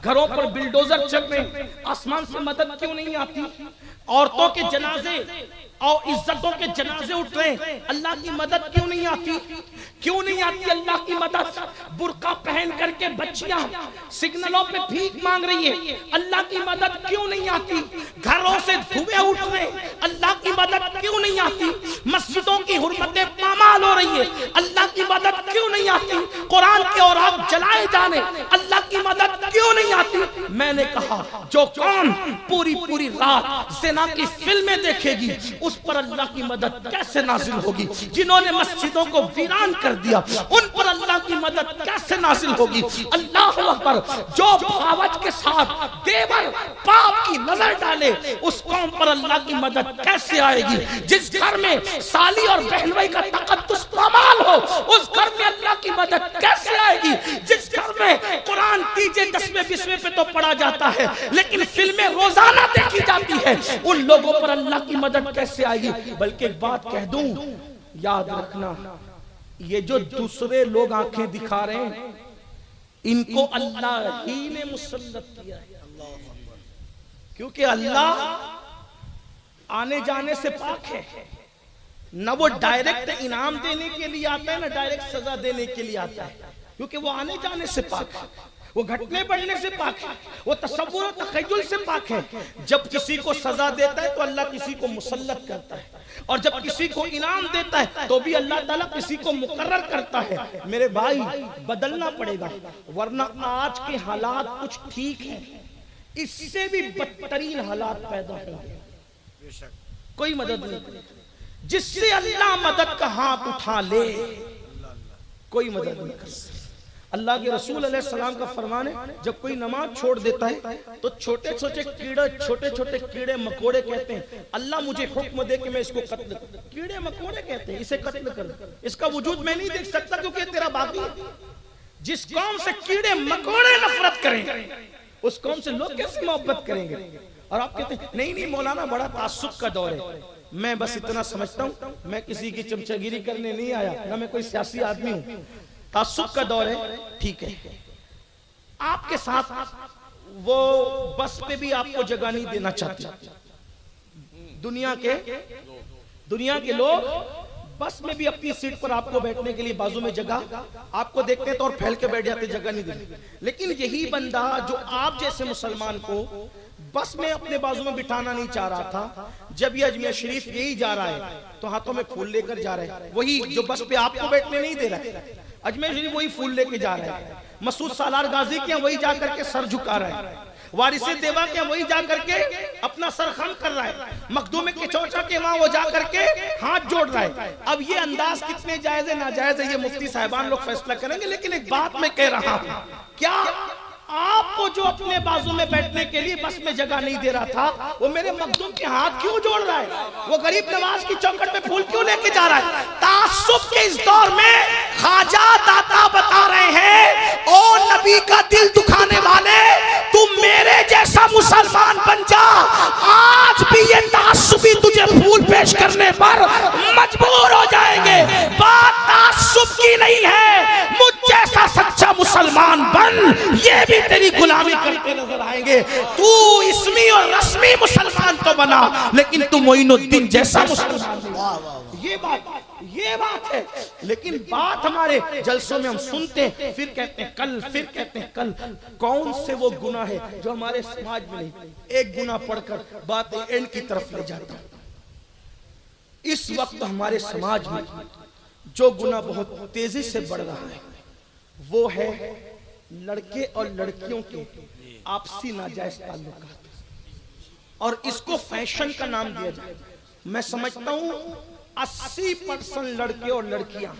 گھروں پر بلڈوزر چل رہے، آسمان سے مدد کیوں نہیں آتی؟ عورتوں کے جنازے اور عزتوں کے جنازے اٹھ رہے ہیں، اللہ کی مدد کیوں نہیں آتی؟ کیوں نہیں آتی اللہ کی مدد؟ برقع پہن کر کے بچیاں سگنلوں پہ بھیک مانگ رہی ہیں، اللہ کی مدد کیوں نہیں آتی؟ گھروں سے دھوئیں اٹھ رہے، اللہ کی مدد کیوں نہیں آتی؟ مسجدوں کی حرمتیں پامال ہو رہی ہیں، اللہ کی مدد کیوں نہیں آتی؟ قرآن کے اوراق جلائے جانے، اللہ کی مدد کیوں نہیں آتی؟ میں نے کہا جو قوم پوری پوری رات زنا کی فلمیں دیکھے گی اس پر اللہ کی مدد کیسے نازل ہوگی؟ جنہوں نے مسجدوں کو ویران کر دیا ان پر اللہ کی مدد کیسے نازل ہوگی؟ اللہ اکبر. جو بھاوت کے ساتھ دیور پاپ کی نظر ڈالے اس قوم پر اللہ کی مدد کیسے آئے گی؟ جس گھر میں سالی اور بہنوئی کا تقدس پامال ہو اس گھر میں اللہ کی مدد کیسے آئے گی؟ جس گھر میں قرآن تیجے 10ویں 20ویں پہ تو پڑھا جاتا ہے لیکن فلمیں روزانہ دیکھی جاتی ہے ان لوگوں پر اللہ کی مدد کیسے آئے گی؟ بلکہ ایک بات کہہ دوں، یاد رکھنا یہ جو دوسرے لوگ آنکھیں دکھا رہے ہیں ان کو اللہ ہی نے مسلط کیا ہے. کیونکہ اللہ آنے جانے سے پاک ہے. نہ وہ ڈائریکٹ انعام دینے کے لیے آتا ہے نہ ڈائریکٹ سزا دینے کے لیے آتا ہے، کیونکہ وہ آنے جانے سے پاک ہے، وہ گھٹنے بڑھنے سے پاک ہے، وہ تصور و تخیل سے پاک ہے. جب کسی کو سزا دیتا ہے تو اللہ کسی کو مسلط کرتا ہے، اور جب کسی کو انعام دیتا ہے تو بھی اللہ تعالیٰ کسی کو مقرر کرتا ہے. میرے بھائی بدلنا پڑے گا ورنہ آج کے حالات کچھ ٹھیک ہیں، اس سے بھی بدترین حالات پیدا ہوں گے. کوئی مدد نہیں کرے. جس سے اللہ مدد کا ہاتھ اٹھا لے کوئی مدد نہیں کر سکتا. اللہ کے رسول علیہ السلام کا فرمان ہے جب کوئی نماز چھوڑ دیتا ہے تو چھوٹے چھوٹے کیڑے مکوڑے کہتے ہیں اللہ مجھے حکم دے کہ میں اس کو قتل کروں. کیڑے مکوڑے کہتے ہیں اسے قتل کر، اس کا وجود میں نہیں دیکھ سکتا کیونکہ تیرا باقی ہے. جس قوم سے کیڑے مکوڑے نفرت کریں اس قوم سے لوگ کیسے محبت کریں گے؟ اور آپ کہتے ہیں نہیں مولانا بڑا تعصب کا دور ہے. میں بس اتنا سمجھتا ہوں میں کسی کی چمچگیری کرنے نہیں آیا، نہ میں کوئی سیاسی آدمی ہوں. تعصب کا دور ہے، ٹھیک ہے. آپ کے ساتھ وہ بس پہ بھی آپ کو جگہ نہیں دینا چاہتے. دنیا کے لوگ بس میں بھی اپنی سیٹ پر آپ کو بیٹھنے کے لیے بازو میں جگہ آپ کو دیکھتے ہیں تو اور پھیل کے بیٹھ جاتے، جگہ نہیں دیتے. لیکن یہی بندہ جو آپ جیسے مسلمان کو بس میں اپنے بازو میں بٹھانا نہیں چاہ رہا تھا، جب یہ اجمیر شریف یہی جا رہا ہے تو ہاتھوں میں پھول لے کر جا رہا ہے. وہی جو بس پہ آپ کو بیٹھنے نہیں دے رہا ہے اجمیر شریف وہی پھول لے کے جا رہا ہے. مسعود سالار غازی کے وہی جا کر کے سر جھکا رہا ہے. وارث دیوا کے وہی جا کر کے اپنا سر خم کر رہا ہے. مخدوم کے چوچا کے وہاں وہ جا کر کے ہاتھ جوڑ رہا ہے. اب یہ انداز کتنے جائز ہے ناجائز ہے یہ مفتی صاحبان لوگ فیصلہ کریں گے. لیکن ایک بات میں کہہ رہا ہوں، کیا آپ کو جو اپنے بازو میں بیٹھنے کے لیے بس میں جگہ نہیں دے رہا تھا وہ میرے مخدوم کے ہاتھ کیوں جوڑ رہا ہے؟ وہ غریب نواز کی چوکھٹ پہ پھول کیوں لے کے جا رہا ہے؟ تعصب کے اس دور میں خواجہ داتا بتا رہے ہیں او نبی کا دل دکھانے والے تم میرے جیسا مسلمان بن جا، آج بھی یہ تعصبی تجھے پھول پیش کرنے پر مجبور ہو جائیں گے. بات تعصب کی نہیں ہے، مجھ جیسا سچا مسلمان بن، یہ بھی تیری غلامی کرتے نظر آئیں گے۔ تو اسمی اور رسمی مسلمان تو بنا، لیکن تو معین الدین جیسا مسلمان نہیں۔ یہ بات ہے، لیکن بات ہمارے جلسوں میں ہم سنتے ہیں، پھر کہتے ہیں کل، پھر کہتے ہیں کل۔ کون سے وہ گناہ ہے جو ہمارے سماج میں نہیں؟ ایک گناہ پڑھ کر بات اینڈ کی طرف لے جاتا ہوں۔ اس وقت ہمارے سماج میں جو گناہ بہت تیزی سے بڑھ رہا ہے وہ ہے لڑکے اور لڑکیوں کے آپسی ناجائز تعلقات، اور اس کو فیشن کا نام دیا جائے۔ میں سمجھتا ہوں 80% لڑکے اور لڑکیاں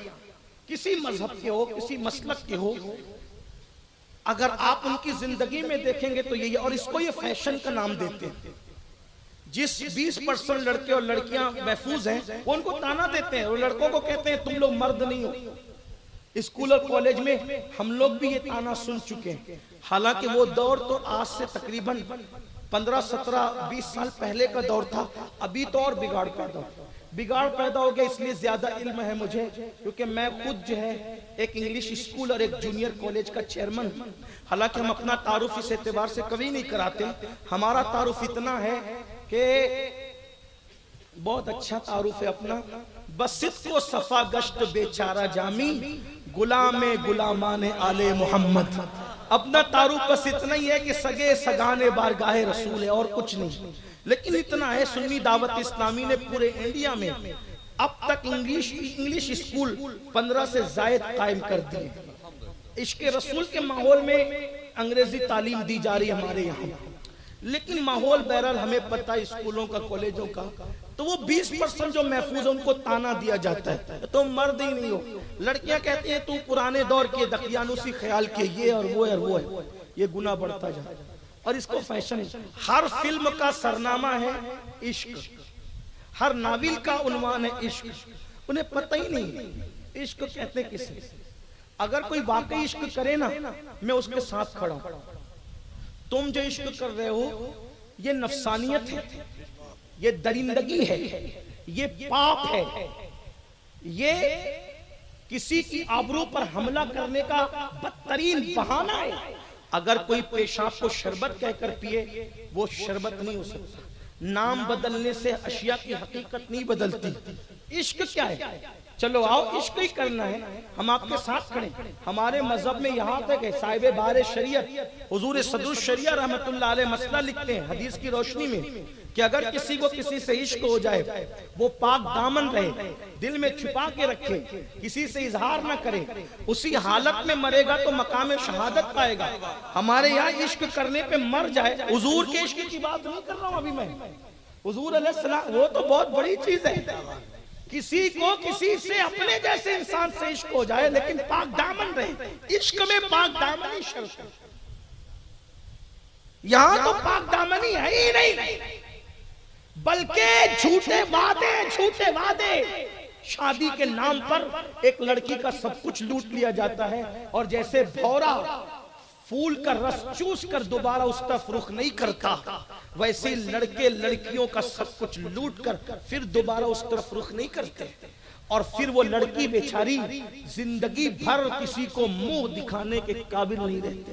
کسی مذہب کے ہو، کسی مسلک کے ہو، اگر آپ ان کی زندگی میں دیکھیں گے تو یہی، اور اس کو یہ فیشن کا نام دیتے ہیں۔ جس 20% لڑکے اور لڑکیاں محفوظ ہیں وہ ان کو تانا دیتے ہیں، اور لڑکوں کو کہتے ہیں تم لوگ مرد نہیں ہو۔ اسکول اور کالج میں ہم لوگ بھی یہ تانا سن چکے ہیں، حالانکہ وہ دور تو آج سے تقریباً 15 17 20 سال پہلے کا دور تھا۔ ابھی تو اور بگاڑ پیدا ہو گیا، اس لیے زیادہ علم ہے مجھے، کیونکہ میں خود جو ہے ایک انگلش اسکول اور ایک جونیئر کالج کا چیئرمن ہوں۔ حالانکہ ہم اپنا تعارف اس اعتبار سے کبھی نہیں کراتے، ہمارا تعارف اتنا ہے کہ بہت اچھا تعارف ہے اپنا، بس صدق و صفا گشت بیچارہ جامی، غلام غلامان آل محمد۔ اپنا تعارف بس اتنا ہی ہے کہ سگے سگانے بارگاہ رسول ہے، اور کچھ نہیں، لیکن اتنا ہے سنی دعوت اسلامی نے پورے انڈیا میں اب تک انگلش اسکول 15 سے زائد قائم کر دیے۔ عشق رسول کے ماحول میں انگریزی تعلیم دی جا رہی ہمارے یہاں، لیکن ماحول بہرحال ہمیں پتہ اسکولوں کا، کالجوں کا، تو وہ 20% جو محفوظ ہیں ان کو تانا دیا جاتا ہے تم مرد ہی نہیں ہو۔ لڑکیاں کہتی ہیں تو پرانے دور کے دقیانوسی خیال کے یہ اور وہ اور وہ ہے، یہ گناہ بڑھتا جاتا ہے، اور اس کو فیشن ہے۔ ہر فلم کا سرنامہ ہے عشق، ہر ناول کا عنوان ہے عشق، انہیں پتہ ہی نہیں عشق کہتے کسے۔ اگر کوئی واقعی عشق کرے نا، میں اس کے ساتھ کھڑا ہوں۔ تم جو عشق کر رہے ہو یہ نفسانیت ہے، یہ درندگی ہے، یہ پاپ ہے، یہ کسی کی آبرو پر حملہ کرنے کا بدترین بہانہ ہے۔ اگر کوئی پیشاب کو شربت کہہ کر پیے وہ شربت نہیں ہو سکتا۔ نام بدلنے سے اشیاء کی حقیقت نہیں بدلتی۔ عشق کیا ہے؟ چلو آؤ عشق ہی کرنا ہے، ہم آپ کے ساتھ کھڑے۔ ہمارے مذہب میں یہاں تک ہے، صاحب بار شریعت حضور صدر الشریعہ رحمت اللہ علیہ مسئلہ لکھتے ہیں حدیث کی روشنی میں کہ اگر کسی کو کسی سے عشق ہو جائے وہ پاک دامن رہے، دل میں چھپا کے رکھے، کسی سے اظہار نہ کرے، اسی حالت میں مرے گا تو مقام شہادت پائے گا۔ ہمارے یہاں عشق کرنے پہ مر جائے، حضور کے عشق کی بات نہیں کر رہا ہوں ابھی میں، حضور علیہ السلام وہ تو بہت بڑی چیز ہے، کسی کو کسی سے اپنے جیسے انسان سے عشق ہو جائے لیکن پاک دامن رہے۔ عشق میں پاک دامنی شرط ہے، یہاں تو پاک دامنی ہے ہی نہیں، بلکہ جھوٹے وعدے، شادی کے نام پر ایک لڑکی کا سب کچھ لوٹ لیا جاتا ہے، اور جیسے بھورا پھول کا رس چوس کر دوبارہ اس طرف رخ نہیں کرتا، ویسے ہی لڑکے لڑکیوں کا سب کچھ لوٹ کر پھر دوبارہ اس طرف رخ نہیں کرتے، اور پھر وہ لڑکی بیچاری زندگی بھر کسی کو منہ دکھانے کے قابل نہیں رہتے۔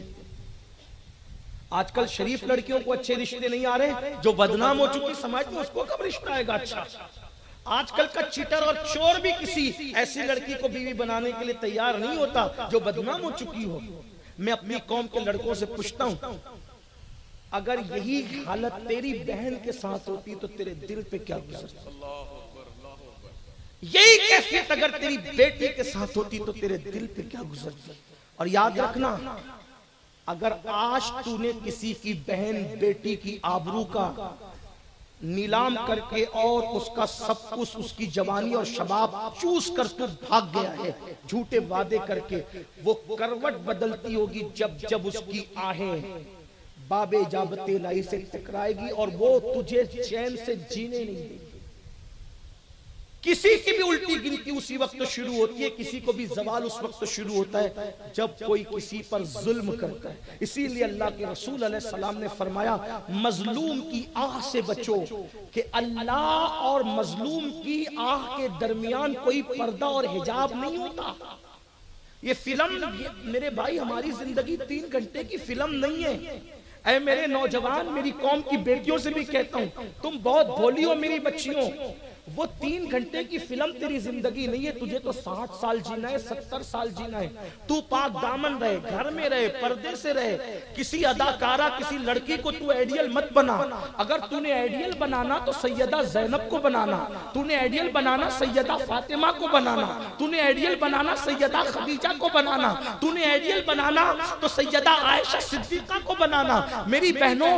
آج کل شریف لڑکیوں کو اچھے رشتے نہیں آ رہے، جو بدنام ہو چکی سماج میں اس کو کب رشتہ آئے گا اچھا؟ آج کل کا چیٹر اور چور بھی کسی ایسی لڑکی کو بیوی بنانے کے لیے تیار نہیں ہوتا جو بدنام ہو چکی ہو۔ میں اپنی قوم کے لڑکوں سے پوچھتا ہوں، اگر یہی حالت تیری بہن کے ساتھ ہوتی تو تیرے دل پہ کیا گزرتا؟ یہی کیفیت اگر تیری بیٹی کے ساتھ ہوتی تو تیرے دل پہ کیا گزرتا؟ اور یاد رکھنا، اگر آج تو نے کسی کی بہن بیٹی کی آبرو کا نیلام کر کے اور اس کا سب کچھ، اس کی جوانی اور شباب چوس کر تو بھاگ گیا ہے جھوٹے وعدے کر کے، وہ کروٹ بدلتی ہوگی جب اس کی آہیں باب اجابت الہی سے ٹکرائے گی، اور وہ تجھے چین سے جینے نہیں دے گی۔ کسی کی بھی الٹی گنتی اسی وقت شروع ہوتی ہے، کسی کو بھی زوال اس وقت شروع ہوتا ہے جب کوئی کسی پر ظلم کرتا ہے۔ اسی لیے اللہ کے رسول علیہ السلام نے فرمایا مظلوم کی آہ سے بچو، کہ اللہ اور مظلوم کی آہ کے درمیان کوئی پردہ اور حجاب نہیں ہوتا۔ یہ فلم میرے بھائی ہماری زندگی 3 گھنٹے کی فلم نہیں ہے. اے میرے نوجوان، میری قوم کی بیٹیوں سے بھی کہتا ہوں، تم بہت بھولی ہو میری بچیوں. وہ 3 گھنٹے کی فلم تیری زندگی نہیں ہے. تجھے تو 60 سال جینا ہے، 70 سال جینا ہے. تو پاک دامن رہے، گھر میں رہے، پردے سے رہے. کسی اداکارہ، کسی لڑکی کو تو آئیڈیل مت بنا. اگر تو نے آئیڈیل بنانا تو سیدہ زینب کو بنانا. تو نے آئیڈیل بنانا سیدہ فاطمہ کو بنانا. تو نے آئیڈیل بنانا سیدہ خدیجہ کو بنانا. تو نے آئیڈیل بنانا تو سیدہ عائشہ صدیقہ کو بنانا. میری بہنوں،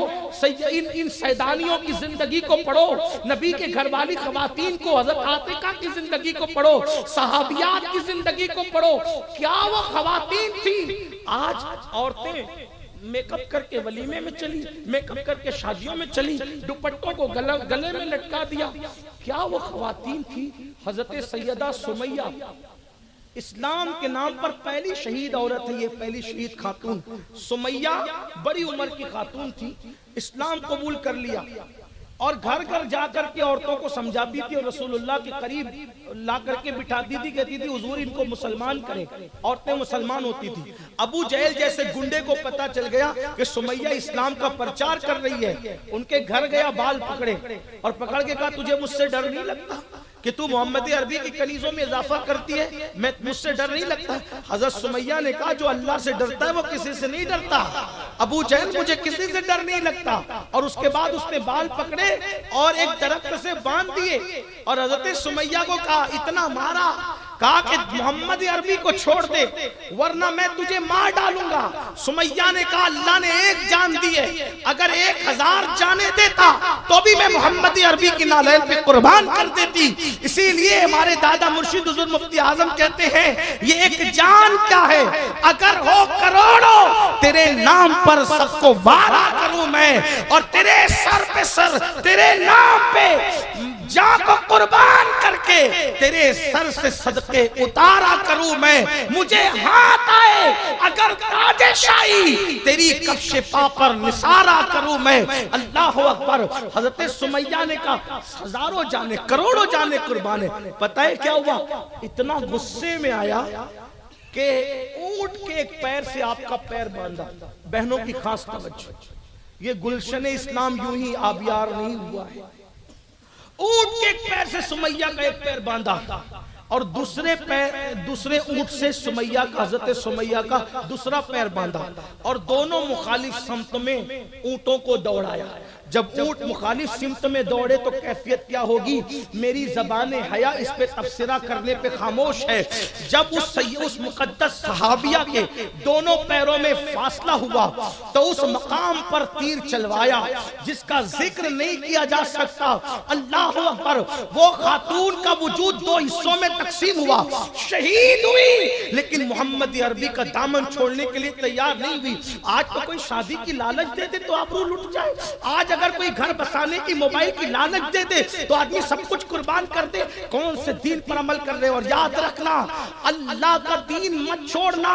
ان سیدانیوں کی زندگی کو پڑھو. نبی کے گھر والی خواتین کو، حضرت عاتقہ کی زندگی کو پڑھو، صحابیات کی زندگی کو پڑھو. کیا وہ خواتین تھی؟ آج عورتیں میک اپ کر کے ولیمے میں چلی، میک اپ کر کے شادیوں میں چلی، دوپٹوں کو گلے میں لٹکا دیا. کیا وہ خواتین تھی؟ حضرت سیدہ سمیہ اسلام کے نام پر پہلی شہید عورت ہے. یہ پہلی شہید خاتون سمیہ بڑی عمر کی خاتون تھی. اسلام قبول کر لیا اور گھر گھر جا کر کے عورتوں کو سمجھاتی تھی اور رسول اللہ کے قریب لا کر کے بٹھاتی تھی. کہتی تھی حضور ان کو مسلمان کریں. عورتیں مسلمان ہوتی تھی. ابو جہل جیسے گنڈے کو پتا چل گیا کہ سمیہ اسلام کا پرچار کر رہی ہے. ان کے گھر گیا، بال پکڑے اور پکڑ کے کہا تجھے مجھ سے ڈر نہیں لگتا کہ تو محمد عربی کی کنیزوں میں اضافہ کرتی ہے؟ میں مجھ سے ڈر نہیں لگتا. حضرت سمیہ نے کہا جو اللہ سے ڈرتا ہے وہ کسی سے نہیں ڈرتا. ابو جہل مجھے کسی سے ڈر نہیں لگتا. اور اس کے بعد اس نے بال پکڑے اور ایک درخت سے باندھ دیے اور حضرت سمیہ کو کہا، اتنا مارا، کہا کہ محمد عربی کو چھوڑ دے ورنہ میں تجھے مار ڈالوں گا. سمیہ نے کہا اللہ نے 1 جان دی ہے، اگر 1000 جانے دیتا تو بھی میں محمد عربی کی نالین پہ قربان کر دیتی. اسی لیے ہمارے دادا مرشد حضور مفتی اعظم کہتے ہیں یہ 1 جان کیا ہے، اگر ہو کروڑوں تیرے نام پر سب کو وارا کروں میں، اور تیرے سر پہ سر تیرے نام پہ جان کو قربان کر کے تیرے سر سے صدقے اتارا کروں میں. مجھے ہاتھ آئے اگر تاج شاہی تیری کفش پا پر نثارا کروں میں. اللہ اکبر. حضرت سمیہ نے کہا 1000 جانے، کروڑوں جانے قربان ہے. پتہ ہے کیا ہوا؟ اتنا غصے میں آیا کہ اونٹ کے ایک پیر سے آپ کا پیر باندھا. بہنوں کی خاص توجہ، یہ گلشن اسلام یوں ہی آبیار نہیں ہوا ہے. اونٹ کے ایک پیر سے سمیہ کا ایک پیر باندھا اور دوسرے اونٹ سے سمیہ کا، حضرت سمیہ کا دوسرا پیر باندھا اور دونوں مخالف سمت میں اونٹوں کو دوڑایا. جب اونٹ مخالف سمت میں دوڑے تو کیفیت کیا ہوگی؟ میری زبان حیا اس پہ تبصرہ کرنے پہ خاموش ہے. جب اس مقدس صحابیہ کے دونوں پیروں میں فاصلہ ہوا تو اس مقام پر تیر چلوایا جس کا ذکر نہیں کیا جا سکتا. اللہ اکبر. وہ خاتون کا وجود 2 حصوں میں تقسیم ہوا، شہید ہوئی لیکن محمد عربی کا دامن چھوڑنے کے لیے تیار نہیں ہوئی. آج تو کوئی شادی کی لالچ دے دے تو آبرو لٹ جائے. آج اگر کوئی گھر بسانے کی، موبائل کی لالچ دے دے تو آدمی سب کچھ قربان کر دے. کون سے دین پر عمل کر رہے؟ اور یاد رکھنا اللہ کا دین مت چھوڑنا.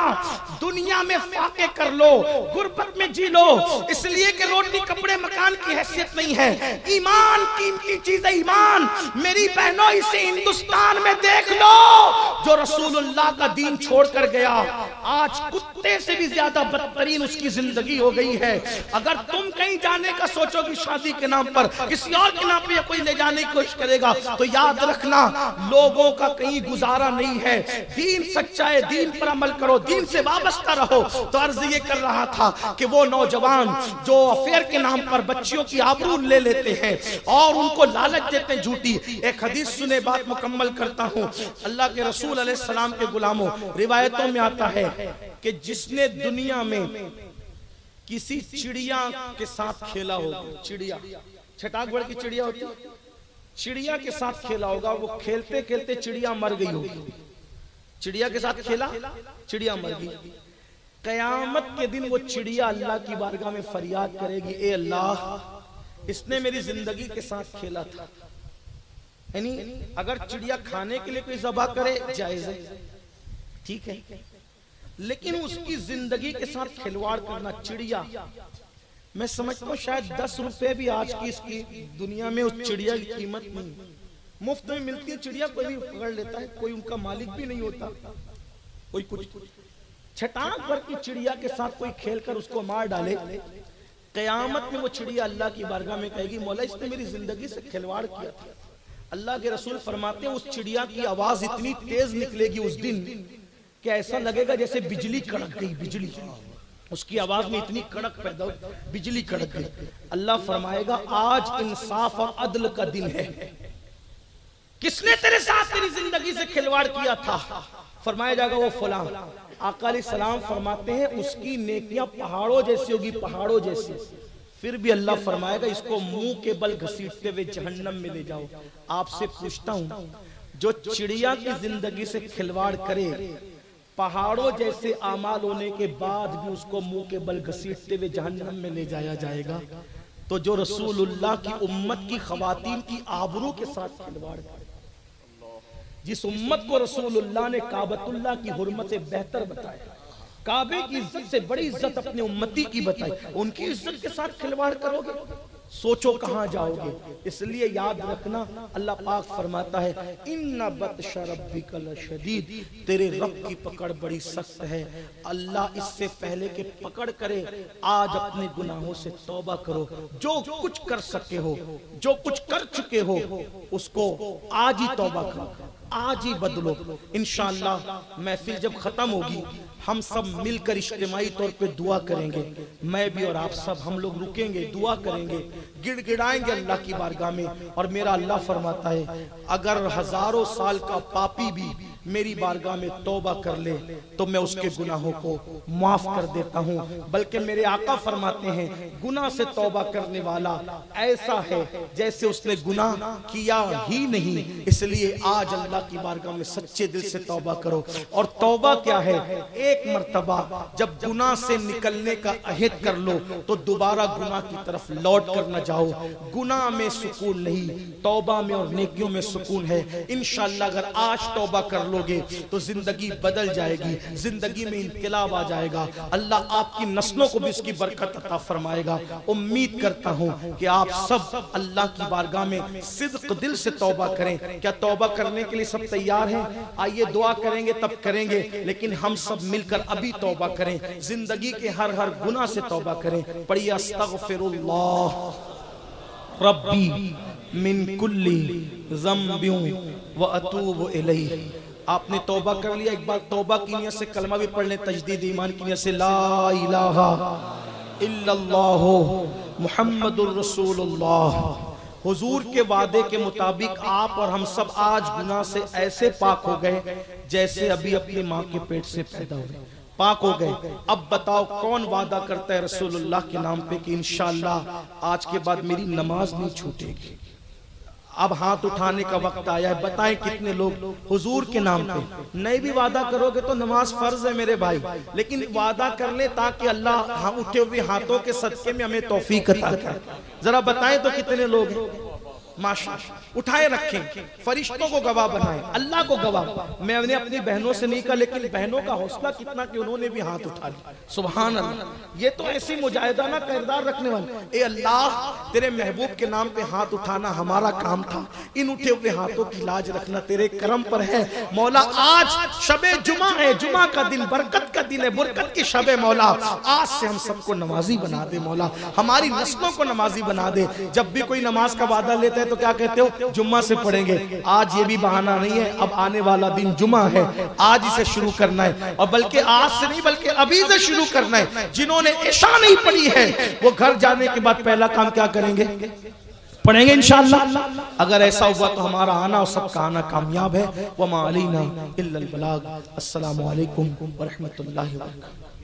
دنیا میں فاقے کر لو، غربت میں جی لو، اس لیے کہ روٹی کپڑے مکان کی حیثیت نہیں ہے. ایمان قیمتی چیز ہے. ایمان میری بہنوں اسے ہندوستان میں دیکھ لو جو رسول اللہ کا دین چھوڑ کر گیا آج کتے سے بھی زیادہ بدترین اس کی زندگی ہو گئی ہے. اگر تم کہیں جانے کا سوچو گی شادی کے نام پر، کسی اور کے نام پر کوئی لے جانے کی کوشش کرے گا تو یاد رکھنا لوگوں کا کہیں گزارا نہیں ہے. دین سچا ہے، دین پر عمل کرو، دین سے وابستہ رہو. تو عرض یہ کر رہا تھا کہ وہ نوجوان جو افیئر کے نام پر بچیوں کی آبرو لے لیتے ہیں اور ان کو لالچ دیتے ہیں جھوٹی. ایک حدیث سنے بات مکمل کرتا ہوں. اللہ کے رسول علیہ السلام کے غلاموں، روایتوں میں آتا ہے کہ جس نے دنیا میں کسی چڑیا کے ساتھ کھیلا ہوگا، چڑیا چھٹاک بڑھ کی چڑیا ہوتی ہے، چڑیا کے ساتھ کھیلا ہوگا، وہ کھیلتے کھیلتے چڑیا مر گئی ہوگی. چڑیا کے ساتھ کھیلا، چڑیا مر گئی. قیامت کے دن وہ چڑیا اللہ کی بارگاہ میں فریاد کرے گی، اے اللہ اس نے میری زندگی کے ساتھ کھیلا تھا. یعنی اگر چڑیا کھانے کے لیے کوئی ذبح کرے جائز ہے، ٹھیک ہے، لیکن اس کی زندگی کے ساتھ کھلواڑ کرنا، چڑیا میں سمجھتا ہوں شاید 10 روپے بھی آج کی اس کی دنیا میں اس چڑیا کی قیمت نہیں. مفت میں ملتی ہے چڑیا، کوئی بھی پکڑ لیتا ہے، کوئی ان کا مالک بھی نہیں ہوتا. کوئی کچھ چھٹانک پر کی چڑیا کے ساتھ کوئی کھیل کر اس کو مار ڈالے، قیامت میں وہ چڑیا اللہ کی بارگاہ میں کہے گی مولا اس نے میری زندگی سے کھلواڑ کیا تھا۔ اللہ کے رسول فرماتے ہیں اس چڑیا کی آواز اتنی تیز نکلے گی اس دن کہ ایسا لگے گا جیسے بجلی کڑک گئی، بجلی اس کی آواز میں اتنی کڑک پیدا ہو، بجلی کڑک گئی۔ اللہ فرمائے گا آج انصاف اور عدل کا دن ہے، کس نے تیرے ساتھ تیری زندگی سے کھلواڑ کیا تھا؟ فرمایا جائے گا وہ فلاں۔ آقا علیہ السلام فرماتے ہیں اس کی نیکیاں پہاڑوں جیسی ہوگی، پہاڑوں جیسی، پھر بھی اللہ فرمائے گا اس کو منہ کے بل گھسیٹتے ہوئے جہنم میں لے جاؤ۔ آپ سے پوچھتا ہوں جو چڑیا کی زندگی سے کھلواڑ کرے، پہاڑوں جیسے اعمال ہونے کے بعد بھی اس کو منہ کے بل گھسیٹتے ہوئے جہنم میں لے جایا جائے گا، تو جو رسول اللہ کی امت کی خواتین کی آبرو کے ساتھ کھلواڑ کرے، جس امت کو رسول اللہ نے کعبۃ اللہ کی حرمت سے بہتر بتایا، کعبے کی عزت سے بڑی عزت اپنے امتی کی بتائی، ان کی عزت کے ساتھ کھلواڑ کرو گے، سوچو کہاں جاؤ گے۔ اس لیے یاد رکھنا اللہ پاک فرماتا ہے ان بطش ربک لشدید، تیرے رب کی پکڑ بڑی سخت ہے۔ اللہ اس سے پہلے کہ پکڑ کرے آج اپنے گناہوں سے توبہ کرو، جو کچھ کر سکے ہو، جو کچھ کر چکے ہو اس کو آج ہی توبہ کرو، آج ہی بدلو۔ انشاءاللہ محفل جب ختم ہوگی ہم سب مل کر اجتماعی طور پہ دعا کریں گے، میں بھی اور آپ سب ہم لوگ رکیں گے، دعا کریں گے، گڑ گڑائیں گے اللہ کی بارگاہ میں۔ اور میرا اللہ فرماتا ہے اگر ہزاروں سال کا پاپی بھی میری بارگاہ میں توبہ کر لے تو میں اس کے گناہوں کو معاف کر دیتا ہوں، بلکہ میرے آقا فرماتے ہیں گناہ سے توبہ کرنے والا ایسا ہے جیسے اس نے گناہ کیا ہی نہیں۔ اس لیے آج اللہ کی بارگاہ میں سچے دل سے توبہ کرو۔ اور توبہ کیا ہے؟ ایک مرتبہ جب گناہ سے نکلنے کا عہد کر لو تو دوبارہ گناہ کی طرف لوٹ کر نہ جاؤ۔ گناہ میں سکون نہیں، توبہ میں اور نیکیوں میں سکون ہے۔ انشاءاللہ اگر آج توبہ کر لو گے تو زندگی بدل جائے گی، زندگی میں انقلاب آ جائے گا، اللہ آپ کی نسلوں کو بھی اس کی برکت عطا فرمائے گا۔ امید کرتا ہوں کہ آپ سب اللہ کی بارگاہ میں صدق دل سے توبہ کریں۔ کیا توبہ کرنے کے لیے سب تیار ہیں؟ آئیے دعا کریں گے تب کریں گے، لیکن ہم سب مل کر ابھی توبہ کریں، زندگی کے ہر گناہ سے توبہ کریں۔ پڑھیے استغفر اللہ ربی من کل ذنب واتوب الیہ۔ آپ نے توبہ کر لیا، ایک بار توبہ کی نیت سے کلمہ بھی پڑھ لیں، تجدید ایمان کی نیت سے لا الہ الا اللہ محمد الرسول اللہ۔ حضور کے وعدے کے مطابق آپ اور ہم سب آج گناہ سے ایسے پاک ہو گئے جیسے ابھی اپنی ماں کے پیٹ سے پیدا ہوئے، پاک ہو گئے۔ اب بتاؤ کون وعدہ کرتا ہے رسول اللہ کے نام پہ کہ انشاءاللہ آج کے بعد میری نماز نہیں چھوٹے گی؟ اب ہاتھ اٹھانے کا وقت آیا ہے، بتائیں کتنے لوگ حضور کے نام پہ؟ نہیں بھی وعدہ کرو گے تو نماز فرض ہے میرے بھائی، لیکن وعدہ کر لیں تاکہ اللہ ہم اٹھے ہوئے ہاتھوں کے صدقے میں ہمیں توفیق عطا کرے۔ ذرا بتائیں تو کتنے لوگ ہیں؟ ماشاءاللہ اٹھائے رکھیں، فرشتوں کو گواہ بنائیں، اللہ کو گواہ۔ میں نے اپنی بہنوں سے نہیں کہا، لیکن بہنوں کا حوصلہ کتنا کہ انہوں نے بھی ہاتھ اٹھا لیا۔ سبحان اللہ، یہ تو ایسی مجاہدانہ کردار رکھنے والے۔ اے اللہ تیرے محبوب کے نام پہ ہاتھ اٹھانا ہمارا کام تھا، ان اٹھے ہوئے ہاتھوں کی لاج رکھنا تیرے کرم پر ہے مولا۔ آج شب جمعہ ہے، جمعہ کا دن برکت کا دن ہے، برکت کی شب ہے مولا۔ آج سے ہم سب کو نمازی بنا دے مولا، ہماری نسلوں کو نمازی بنا دے۔ جب بھی کوئی نماز کا وعدہ لیتا ہے تو کیا کہتے ہو؟ جمعہ سے پڑھیں گے۔ آج یہ بھی بہانہ نہیں ہے، اب آنے والا دن جمعہ ہے، آج اسے شروع کرنا ہے، اور بلکہ آج سے نہیں بلکہ ابھی سے شروع کرنا ہے۔ جنہوں نے عشاء نہیں پڑھی ہے وہ گھر جانے کے بعد پہلا کام کیا کریں گے؟ پڑھیں گے انشاءاللہ۔ اگر ایسا ہوا تو ہمارا آنا اور سب کا آنا کامیاب ہے۔ وما علینا الا البلاغ۔ السلام علیکم ورحمۃ اللہ وبرکاتہ۔